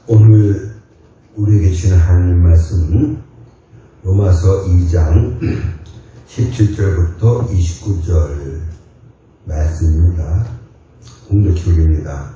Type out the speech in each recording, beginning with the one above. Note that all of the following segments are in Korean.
오늘 우리에게 주시는 하나님 말씀은 로마서 2장 17절부터 29절 말씀입니다. 공독 기록입니다.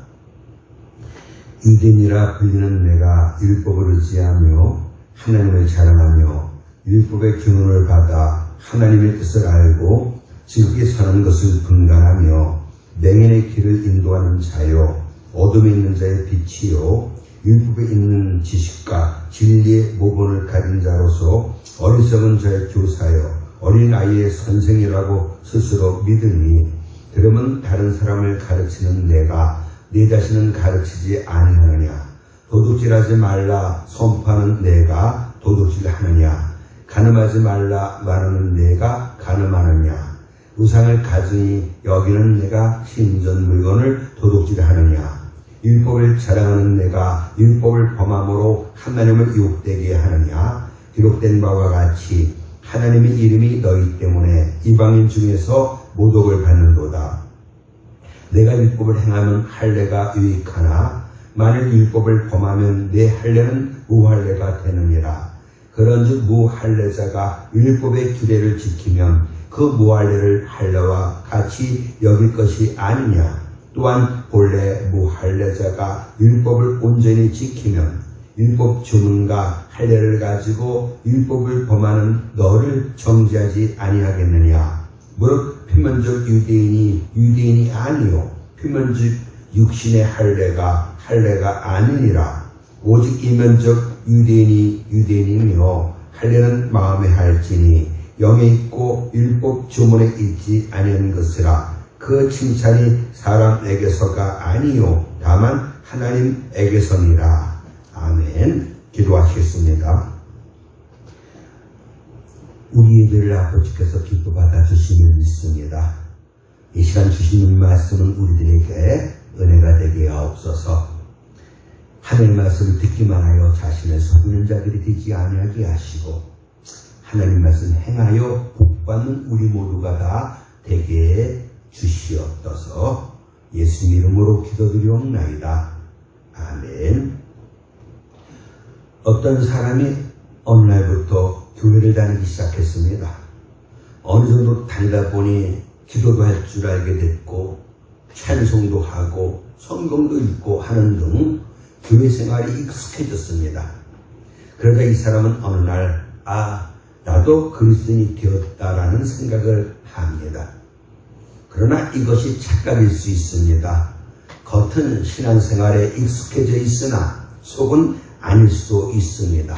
유대인이라 불리는 내가 율법을 의지하며 하나님을 자랑하며 율법의 교훈을 받아 하나님의 뜻을 알고 지극히 선한 것을 분간하며 맹인의 길을 인도하는 자요 어둠에 있는 자의 빛이요 율법에 있는 지식과 진리의 모본을 가진 자로서 어리석은 자의 교사요 어린 아이의 선생이라고 스스로 믿으니 그러면 다른 사람을 가르치는 내가 네 자신은 가르치지 아니하느냐 도둑질하지 말라 선포하는 내가 도둑질하느냐 간음하지 말라 말하는 내가 간음하느냐 우상을 가증히 여기는 내가 신전 물건을 도둑질하느냐 율법을 자랑하는 내가 율법을 범함으로 하나님을 욕되게 하느냐 기록된 바와 같이 하나님의 이름이 너희 때문에 이방인 중에서 모독을 받는도다. 내가 율법을 행하면 할례가 유익하나 만일 율법을 범하면 내 할례는 무할례가 되느니라. 그런즉 무할례자가 율법의 규례를 지키면 그 무할례를 할례와 같이 여길 것이 아니냐. 또한 본래 무할례자가 율법을 온전히 지키면 율법 주문과 할례를 가지고 율법을 범하는 너를 정죄하지 아니하겠느냐. 무릇 표면적 유대인이 아니요 표면적 육신의 할례가 아니니라. 오직 이면적 유대인이 유대인이며 할례는 마음에 할지니 영에 있고 율법 주문에 있지 아니한 것이라. 그 칭찬이 사람에게서가 아니요 다만 하나님에게서니라. 아멘. 기도하시겠습니다. 우리 예배를 아버지께서 기뻐 받아주시면 믿습니다. 이 시간 주시는 말씀은 우리들에게 은혜가 되게 하옵소서. 하나님 말씀을 듣기만 하여 자신을 속이는 자들이 되지 아니하게 하시고 하나님 말씀 행하여 복받는 우리 모두가 다 되게 주시옵소서. 예수님 이름으로 기도드리옵나이다. 아멘. 어떤 사람이 어느 날부터 교회를 다니기 시작했습니다. 어느 정도 다니다 보니 기도도 할 줄 알게 됐고 찬송도 하고 성경도 읽고 하는 등 교회 생활이 익숙해졌습니다. 그러다 이 사람은 어느 날 나도 그리스도인이 되었다라는 생각을 합니다. 그러나 이것이 착각일 수 있습니다. 겉은 신앙생활에 익숙해져 있으나 속은 아닐 수도 있습니다.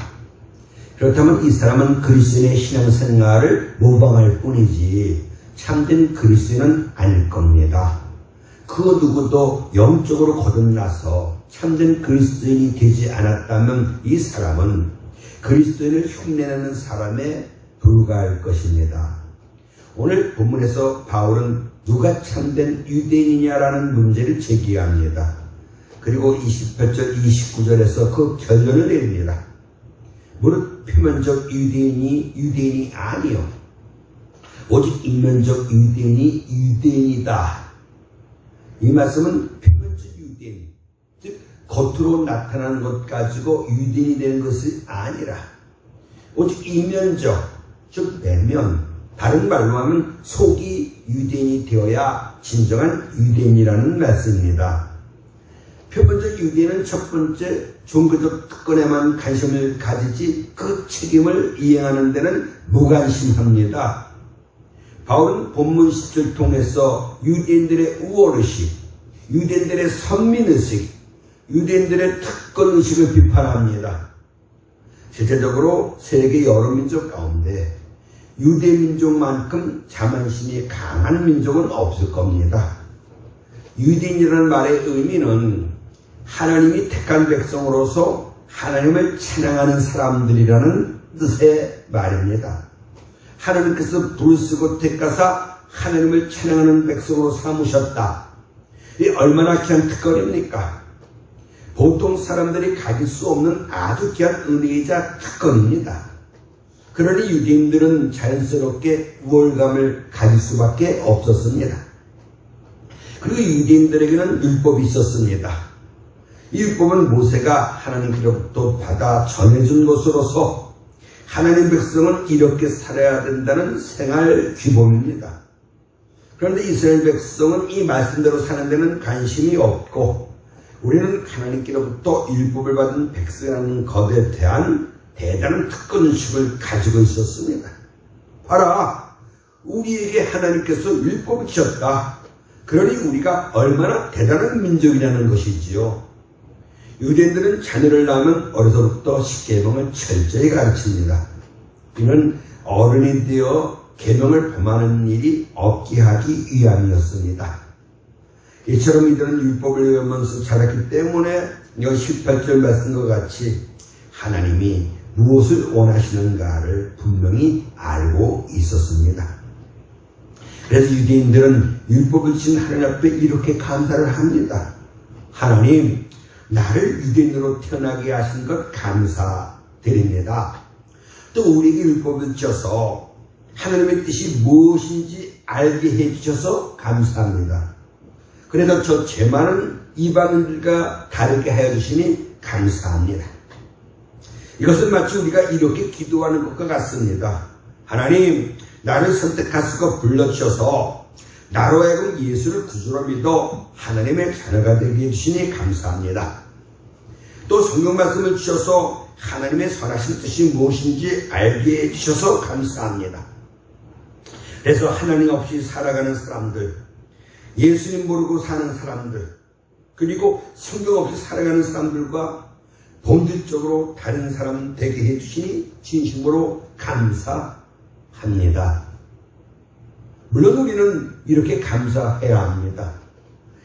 그렇다면 이 사람은 그리스도인의 신앙생활을 모방할 뿐이지 참된 그리스도인은 아닐 겁니다. 그 누구도 영적으로 거듭나서 참된 그리스도인이 되지 않았다면 이 사람은 그리스도인을 흉내내는 사람에 불과할 것입니다. 오늘 본문에서 바울은 누가 참된 유대인이냐라는 문제를 제기합니다. 그리고 28절 29절에서 그 결론을 내립니다. 무릇 표면적 유대인이 아니요 오직 이면적 유대인이 유대인이다. 이 말씀은 표면적 유대인, 즉 겉으로 나타나는 것 가지고 유대인이 되는 것이 아니라 오직 이면적, 즉 내면, 다른 말로 하면 속이 유대인이 되어야 진정한 유대인이라는 말씀입니다. 표면적 유대인은 첫 번째 종교적 특권에만 관심을 가지지 그 책임을 이행하는 데는 무관심합니다. 바울은 본문 10절 통해서 유대인들의 우월의식, 유대인들의 선민의식, 유대인들의 특권의식을 비판합니다. 실제적으로 세계 여러 민족 가운데 유대민족만큼 자만심이 강한 민족은 없을 겁니다. 유대인이라는 말의 의미는 하나님이 택한 백성으로서 하나님을 찬양하는 사람들이라는 뜻의 말입니다. 하나님께서 부르시고 택하사 하나님을 찬양하는 백성으로 삼으셨다. 이 얼마나 귀한 특권입니까? 보통 사람들이 가질 수 없는 아주 귀한 은혜이자 특권입니다. 그러니 유대인들은 자연스럽게 우월감을 가질 수밖에 없었습니다. 그리고 유대인들에게는 율법이 있었습니다. 이 율법은 모세가 하나님께로부터 받아 전해준 것으로서 하나님 백성은 이렇게 살아야 된다는 생활 규범입니다. 그런데 이스라엘 백성은 이 말씀대로 사는 데는 관심이 없고 우리는 하나님께로부터 율법을 받은 백성이라는 것에 대한 대단한 특권의식을 가지고 있었습니다. 봐라, 우리에게 하나님께서 율법을 주셨다. 그러니 우리가 얼마나 대단한 민족이냐는 것이지요. 유대인들은 자녀를 낳으면 어려서부터 십계명을 철저히 가르칩니다. 이는 어른이 되어 계명을 범하는 일이 없게 하기 위함이었습니다. 이처럼 이들은 율법을 외우면서 자랐기 때문에 여기 18절 말씀과 같이 하나님이 무엇을 원하시는가를 분명히 알고 있었습니다. 그래서 유대인들은 율법을 지은 하나님 앞에 이렇게 감사를 합니다. 하나님, 나를 유대인으로 태어나게 하신 것 감사드립니다. 또 우리에게 율법을 주셔서 하나님의 뜻이 무엇인지 알게 해주셔서 감사합니다. 그래서 저 죄 많은 이방인들과 다르게 하여 주시니 감사합니다. 이것은 마치 우리가 이렇게 기도하는 것과 같습니다. 하나님, 나를 선택하시고 불러주셔서 나로 하여금 예수를 구주로 믿어 하나님의 자녀가 되게 해주시니 감사합니다. 또 성경 말씀을 주셔서 하나님의 선하신 뜻이 무엇인지 알게 해주셔서 감사합니다. 그래서 하나님 없이 살아가는 사람들, 예수님 모르고 사는 사람들, 그리고 성경 없이 살아가는 사람들과 본질적으로 다른 사람 되게 해주시니 진심으로 감사합니다. 물론 우리는 이렇게 감사해야 합니다.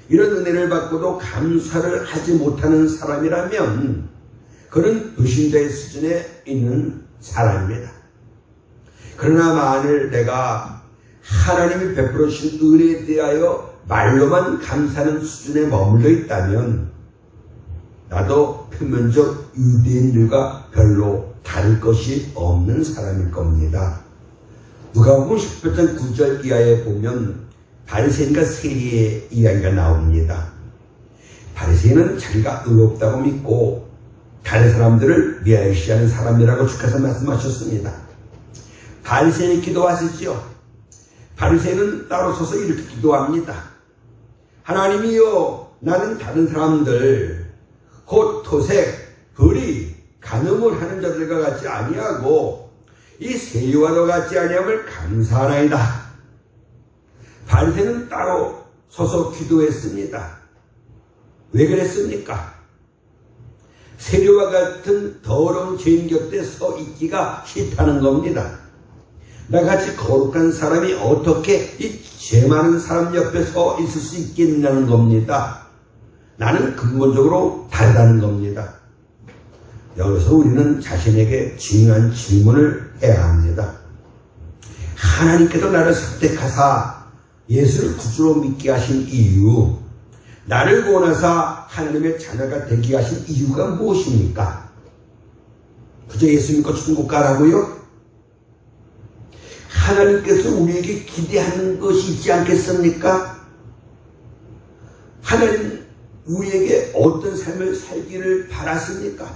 이런 은혜를 받고도 감사를 하지 못하는 사람이라면 그는 불신자의 수준에 있는 사람입니다. 그러나 만일 내가 하나님이 베풀어 주신 은혜에 대하여 말로만 감사하는 수준에 머물러 있다면 나도 표면적 유대인들과 별로 다를 것이 없는 사람일 겁니다. 누가복음 18장 9절 이하에 보면 바리새인과 세리의 이야기가 나옵니다. 바리새인은 자기가 의롭다고 믿고 다른 사람들을 멸시하는 사람이라고 주께서 말씀하셨습니다. 바리새인이 기도하시지요. 바리새인은 따로 서서 이렇게 기도합니다. 하나님이여, 나는 다른 사람들 곧 토색, 거리, 간음을 하는 자들과 같이 아니하고 이 세리와도 같지 아니함을 감사하나이다. 바리새인은 따로 서서 기도했습니다. 왜 그랬습니까? 세리와 같은 더러운 죄인 곁에 서 있기가 싫다는 겁니다. 나같이 거룩한 사람이 어떻게 이 죄 많은 사람 옆에 서 있을 수 있겠냐는 겁니다. 나는 근본적으로 다르다는 겁니다. 여기서 우리는 자신에게 중요한 질문을 해야 합니다. 하나님께서 나를 선택하사 예수를 구주로 믿게 하신 이유, 나를 원하사 하나님의 자녀가 되게 하신 이유가 무엇입니까? 그저 예수 믿고 천국 가라고요? 하나님께서 우리에게 기대하는 것이 있지 않겠습니까? 하나님 우리에게 어떤 삶을 살기를 바라십니까?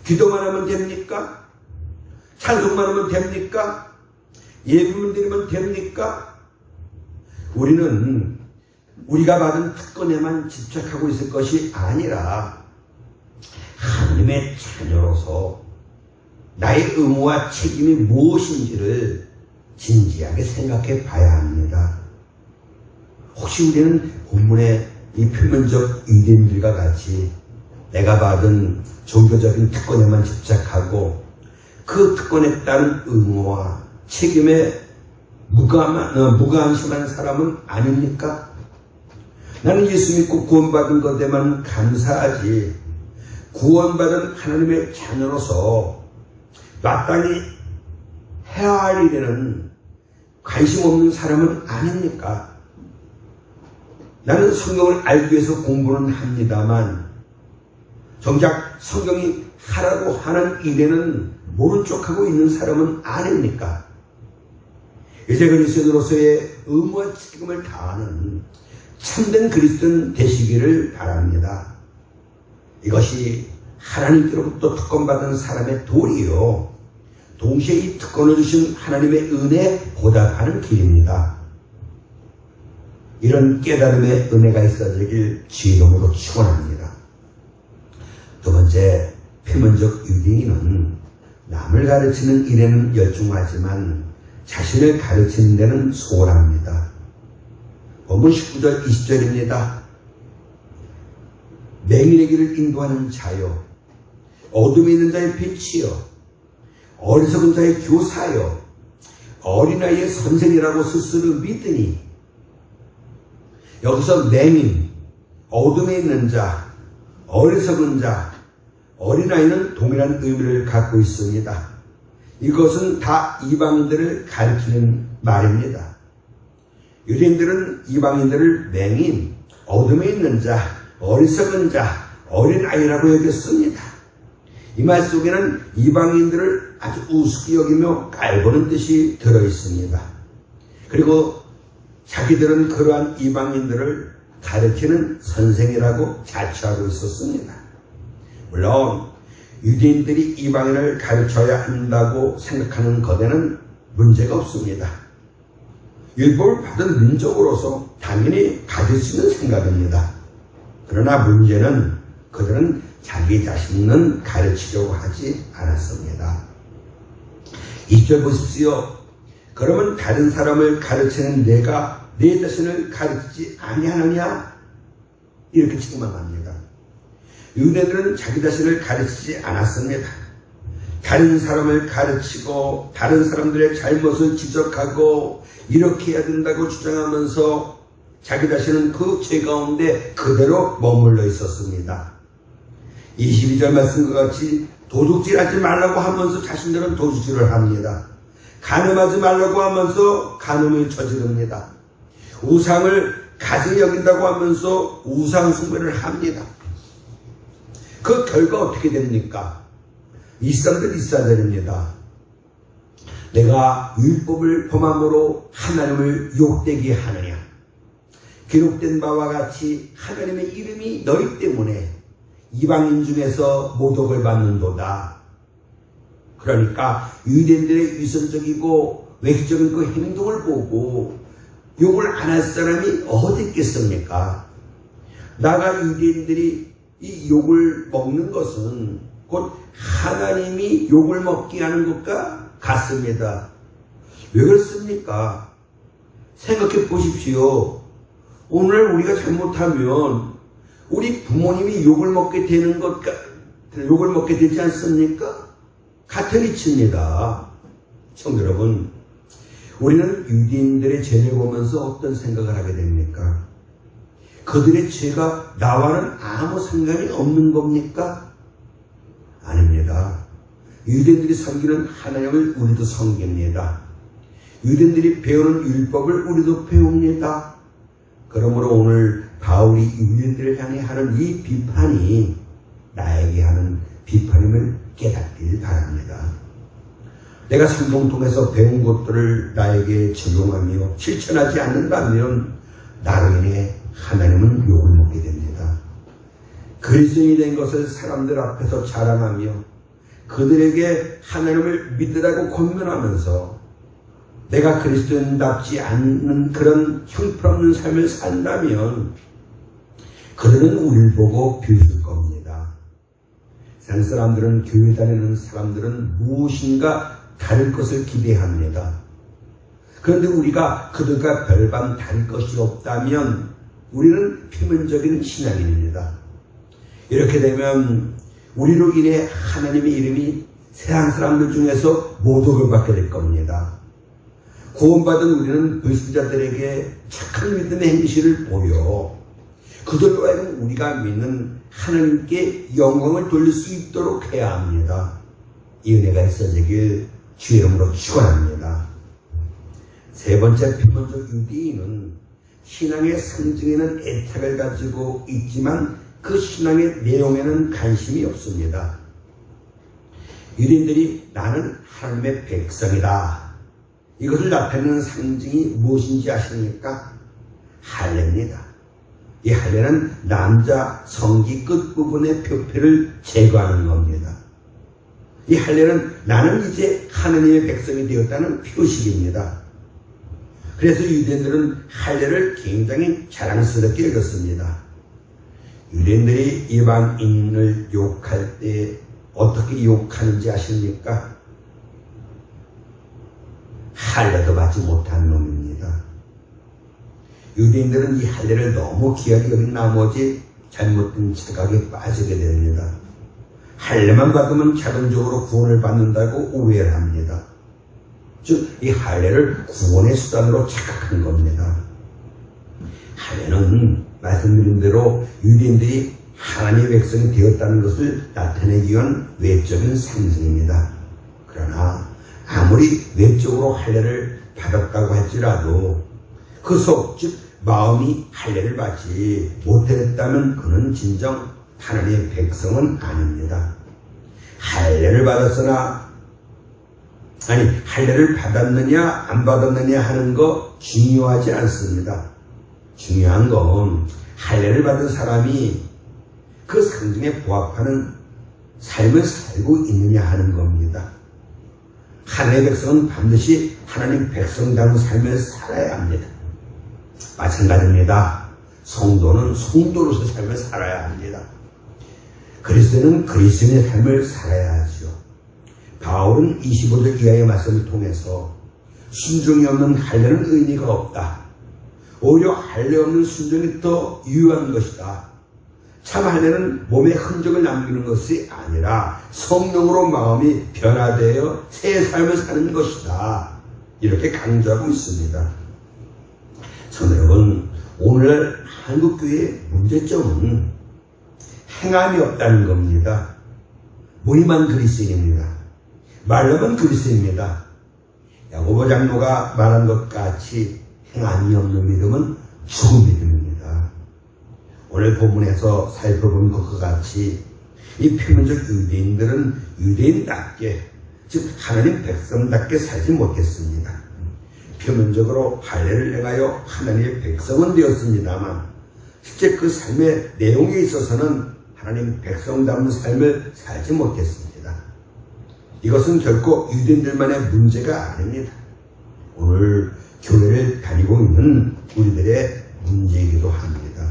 기도만 하면 됩니까? 찬송만 하면 됩니까? 예배만 드리면 됩니까? 우리는 우리가 받은 특권에만 집착하고 있을 것이 아니라 하나님의 자녀로서 나의 의무와 책임이 무엇인지를 진지하게 생각해 봐야 합니다. 혹시 우리는 본문의 이 표면적 유대인들과 같이 내가 받은 종교적인 특권에만 집착하고 그 특권에 따른 의무와 책임에 무관심한 사람은 아닙니까? 나는 예수 믿고 구원받은 것에만 감사하지 구원받은 하나님의 자녀로서 마땅히 해야 할 일에는 관심 없는 사람은 아닙니까? 나는 성경을 알기 위해서 공부는 합니다만 정작 성경이 하라고 하는 일에는 모른 척하고 있는 사람은 아닙니까? 이제 그리스도로서의 의무와 책임을 다하는 참된 그리스도인 되시기를 바랍니다. 이것이 하나님께로부터 특권받은 사람의 도리요, 동시에 이 특권을 주신 하나님의 은혜에 보답하는 길입니다. 이런 깨달음의 은혜가 있어지길 주의 이름으로 축원합니다. 두 번째, 표면적 유대인은 남을 가르치는 일에는 열중하지만 자신을 가르치는 데는 소홀합니다. 본문 19절 20절입니다. 맹인의 길을 인도하는 자요, 어둠에 있는 자의 빛이요, 어리석은 자의 교사요, 어린아이의 선생이라고 스스로 믿으니. 여기서 맹인, 어둠에 있는 자, 어리석은 자, 어린아이는 동일한 의미를 갖고 있습니다. 이것은 다 이방인들을 가리키는 말입니다. 유대인들은 이방인들을 맹인, 어둠에 있는 자, 어리석은 자, 어린아이라고 여겼습니다. 이 말 속에는 이방인들을 아주 우습게 여기며 깔보는 뜻이 들어있습니다. 그리고 자기들은 그러한 이방인들을 가르치는 선생이라고 자처하고 있었습니다. 물론 유대인들이 이방인을 가르쳐야 한다고 생각하는 것에는 문제가 없습니다. 율법을 받은 민족으로서 당연히 가질 수 있는 생각입니다. 그러나 문제는 그들은 자기 자신은 가르치려고 하지 않았습니다. 20절 보십시오. 그러면 다른 사람을 가르치는 내가 내 자신을 가르치지 아니하느냐? 이렇게 책망합니다. 유대인들은 자기 자신을 가르치지 않았습니다. 다른 사람을 가르치고 다른 사람들의 잘못을 지적하고 이렇게 해야 된다고 주장하면서 자기 자신은 그 죄 가운데 그대로 머물러 있었습니다. 22절 말씀과 같이 도둑질하지 말라고 하면서 자신들은 도둑질을 합니다. 간음하지 말라고 하면서 간음을 저지릅니다. 우상을 가증히 여긴다고 하면서 우상 숭배를 합니다. 그 결과 어떻게 됩니까? 이 사람들 이스라엘입니다. 내가 율법을 범함으로 하나님을 욕되게 하느냐? 기록된 바와 같이 하나님의 이름이 너희 때문에 이방인 중에서 모독을 받는도다. 그러니까 유대인들의 위선적이고 외적인 그 행동을 보고 욕을 안 할 사람이 어디 있겠습니까? 나가 유대인들이 이 욕을 먹는 것은 곧 하나님이 욕을 먹게 하는 것과 같습니다. 왜 그렇습니까? 생각해 보십시오. 오늘 우리가 잘못하면 우리 부모님이 욕을 먹게 되는 욕을 먹게 되지 않습니까? 같은 이치입니다. 성도 여러분, 우리는 유대인들의 죄를 보면서 어떤 생각을 하게 됩니까? 그들의 죄가 나와는 아무 상관이 없는 겁니까? 아닙니다. 유대인들이 섬기는 하나님을 우리도 섬깁니다. 유대인들이 배우는 율법을 우리도 배웁니다. 그러므로 오늘 바울이 유대인들을 향해 하는 이 비판이 나에게 하는 비판임을 깨닫길 바랍니다. 내가 성경 통해서 배운 것들을 나에게 적용하며 실천하지 않는다면 나로 인해 하나님은 욕을 먹게 됩니다. 그리스도인이 된 것을 사람들 앞에서 자랑하며 그들에게 하나님을 믿으라고 권면하면서 내가 그리스도인답지 않는 그런 형편없는 삶을 산다면 그들은 우리를 보고 비웃을 겁니다. 다른 사람들은, 교회 다니는 사람들은 무엇인가 다를 것을 기대합니다. 그런데 우리가 그들과 별반 다를 것이 없다면 우리는 표면적인 신앙인입니다. 이렇게 되면 우리로 인해 하나님의 이름이 세상 사람들 중에서 모독을 받게 될 겁니다. 구원받은 우리는 불신자들에게 착한 믿음의 행실을 보여 그들로 하여금 우리가 믿는 하나님께 영광을 돌릴 수 있도록 해야 합니다. 이 은혜가 있어지길 주의 이름으로 축원합니다. 세 번째, 표면적 유대인은 신앙의 상징에는 애착을 가지고 있지만 그 신앙의 내용에는 관심이 없습니다. 유대인들이 나는 하나님의 백성이다. 이것을 나타내는 상징이 무엇인지 아십니까? 할례입니다. 이 할례는 남자 성기 끝부분의 표피를 제거하는 겁니다. 이 할례는 나는 이제 하나님의 백성이 되었다는 표식입니다. 그래서 유대인들은 할례를 굉장히 자랑스럽게 여겼습니다. 유대인들이 이방인을 욕할 때 어떻게 욕하는지 아십니까? 할례도 받지 못한 놈입니다. 유대인들은 이 할례를 너무 귀하게 여긴 나머지 잘못된 착각에 빠지게 됩니다. 할례만 받으면 자동적으로 구원을 받는다고 오해를 합니다. 즉, 이 할례를 구원의 수단으로 착각한 겁니다. 할례는 말씀드린 대로 유대인들이 하나님의 백성이 되었다는 것을 나타내기 위한 외적인 상징입니다. 그러나 아무리 외적으로 할례를 받았다고 할지라도 그 속, 즉 마음이 할례를 받지 못했다면 그는 진정 하나님의 백성은 아닙니다. 할례를 받았으나 할례를 받았느냐 안 받았느냐 하는 거 중요하지 않습니다. 중요한 건 할례를 받은 사람이 그 상징에 부합하는 삶을 살고 있느냐 하는 겁니다. 하나님의 백성은 반드시 하나님 백성다운 삶을 살아야 합니다. 마찬가지입니다. 성도는 성도로서 삶을 살아야 합니다. 그리스도는 그리스도인의 삶을 살아야 하죠. 바울은 25절 이하의 말씀을 통해서 순종이 없는 할례는 의미가 없다. 오히려 할례 없는 순종이 더 유효한 것이다. 참 할례는 몸에 흔적을 남기는 것이 아니라 성령으로 마음이 변화되어 새 삶을 사는 것이다. 이렇게 강조하고 있습니다. 전 여러분, 오늘 한국교회의 문제점은 행함이 없다는 겁니다. 모임만 그리스도인입니다. 말로만 그리스도입니다. 야고보 장로가 말한 것 같이 행함이 없는 믿음은 죽은 믿음입니다. 오늘 본문에서 살펴본 것과 같이 이 표면적 유대인들은 유대인답게, 즉 하나님 백성답게 살지 못했습니다. 표면적으로 할례를 행하여 하나님의 백성은 되었습니다만 실제 그 삶의 내용에 있어서는 하나님 백성다운 삶을 살지 못했습니다. 이것은 결코 유대인들만의 문제가 아닙니다. 오늘 교회를 다니고 있는 우리들의 문제이기도 합니다.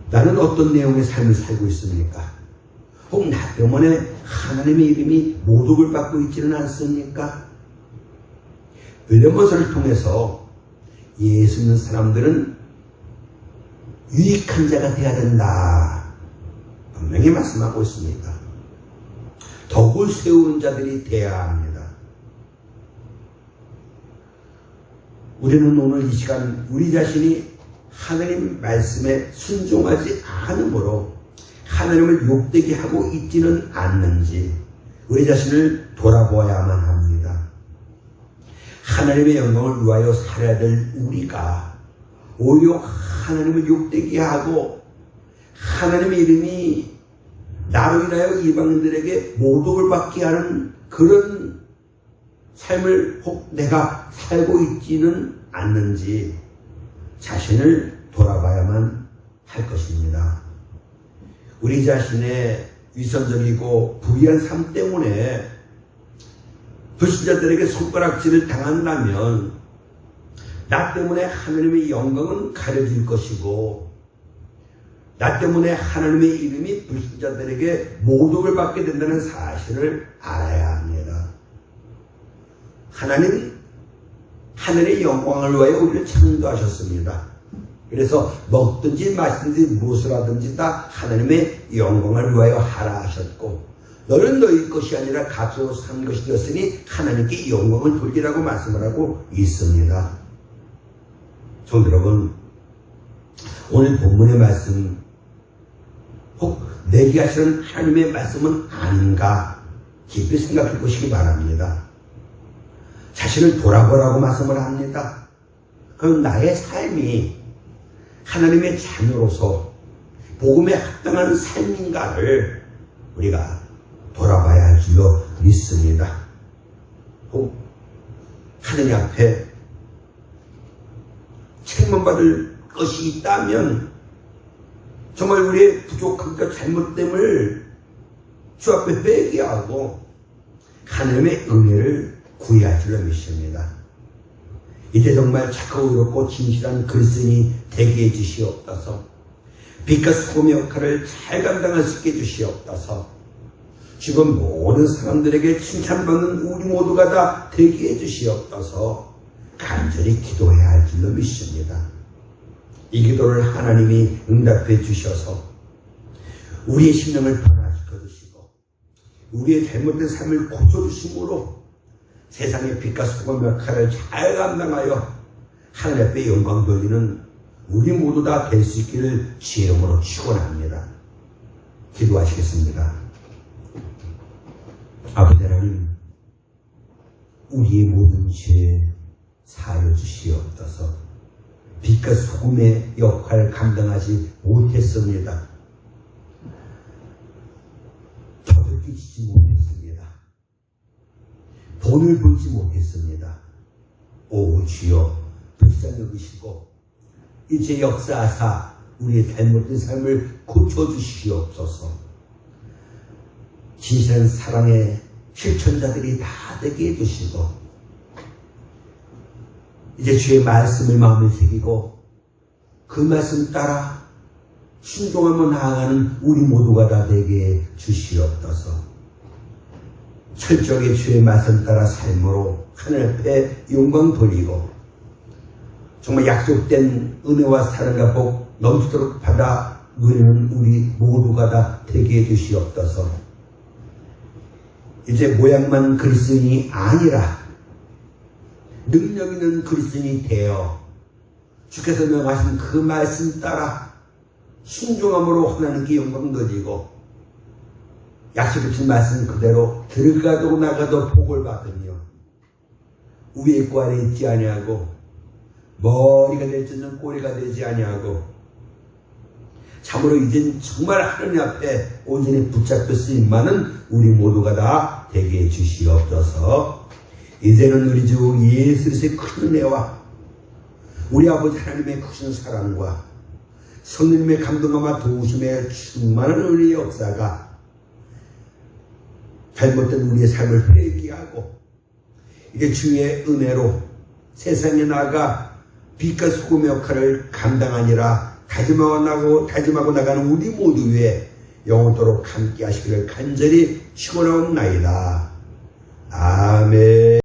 나는 어떤 내용의 삶을 살고 있습니까? 혹 나 때문에 하나님의 이름이 모독을 받고 있지는 않습니까? 빌레몬서를 통해서 예수 믿는 사람들은 유익한 자가 되어야 된다. 분명히 말씀하고 있습니다. 덕을 세우는 자들이 되어야 합니다. 우리는 오늘 이 시간 우리 자신이 하나님 말씀에 순종하지 않으므로 하나님을 욕되게 하고 있지는 않는지 우리 자신을 돌아보아야만 합니다. 하나님의 영광을 위하여 살아야 될 우리가 오히려 하나님을 욕되게 하고 하나님의 이름이 나로 인하여 이방인들에게 모독을 받게 하는 그런 삶을 혹 내가 살고 있지는 않는지 자신을 돌아봐야만 할 것입니다. 우리 자신의 위선적이고 불의한 삶 때문에 불신자들에게 손가락질을 당한다면 나 때문에 하나님의 영광은 가려질 것이고 나 때문에 하나님의 이름이 불신자들에게 모독을 받게 된다는 사실을 알아야 합니다. 하나님 하늘의 영광을 위하여 우리를 창조하셨습니다. 그래서 먹든지 마시든지 무엇을 하든지 다 하나님의 영광을 위하여 하라 하셨고 너는 너희 것이 아니라 값으로 산 것이 되었으니 하나님께 영광을 돌리라고 말씀을 하고 있습니다. 성도 여러분, 오늘 본문의 말씀 혹 내게 하시는 하나님의 말씀은 아닌가 깊이 생각해 보시기 바랍니다. 자신을 돌아보라고 말씀을 합니다. 그럼 나의 삶이 하나님의 자녀로서 복음에 합당한 삶인가를 우리가 돌아봐야 할 줄로 믿습니다. 혹 하느님 앞에 책망받을 것이 있다면 정말 우리의 부족함과 잘못됨을 주 앞에 회개하고 하나님의 은혜를 구해야 할 줄로 믿습니다. 이제 정말 착하고 의롭고 진실한 그리스도인이 되게 해주시옵소서. 빛과 소금의 역할을 잘 감당할 수 있게 해주시옵소서. 지금 모든 사람들에게 칭찬받는 우리 모두가 다 되게 해주시옵소서. 간절히 기도해야 할 줄로 믿습니다. 이 기도를 하나님이 응답해 주셔서 우리의 심령을 변화시켜 주시고 우리의 잘못된 삶을 고쳐주심으로 세상의 빛과 소금 역할을 잘 감당하여 하늘 앞에 영광 돌리는 우리 모두 다 될 수 있기를 주의 이름으로 축원합니다. 기도하시겠습니다. 아버지 하나님, 우리의 모든 죄 사하여 주시옵소서. 빛과 소금의 역할을 감당하지 못했습니다. 덕을 끼치지 못했습니다. 돈을 벌지 못했습니다. 오 주여, 불쌍히 여기시고 이제 역사하사 우리의 잘못된 삶을 고쳐주시옵소서. 진실한 사랑의 실천자들이 다 되게 해주시고 이제 주의 말씀을 마음에 새기고 그 말씀 따라 순종하며 나아가는 우리 모두가 다 되게 주시옵소서. 철저하게 주의 말씀 따라 삶으로 하늘 앞에 영광 돌리고 정말 약속된 은혜와 사랑과 복 넘치도록 받아 누리는 우리 모두가 다 되게 해주시옵소서. 이제 모양만 그리스도인이 아니라 능력 있는 그리스도인이 되어 주께서 명하신 그 말씀 따라 순종함으로 하나님께 영광 돌리고 약속해 주신 말씀 그대로 들어가도 나가도 복을 받으며 위에 있고 아래에 있지 아니하고 머리가 될지는 꼬리가 되지 아니하고 참으로 이젠 정말 하나님 앞에 온전히 붙잡혀 쓰임만은 우리 모두가 다 되게 해주시옵소서. 이제는 우리 주 예수 그리스도의 큰 은혜와 우리 아버지 하나님의 크신 사랑과 성령님의 감동과 도우심에 충만한 은혜의 역사가 잘못된 우리의 삶을 회개하고 이제 주의 은혜로 세상에 나가 빛과 소금의 역할을 감당하니라 다짐하고 나가는 우리 모두 위에 영원토록 함께 하시기를 간절히 축원하옵나이다. 아멘.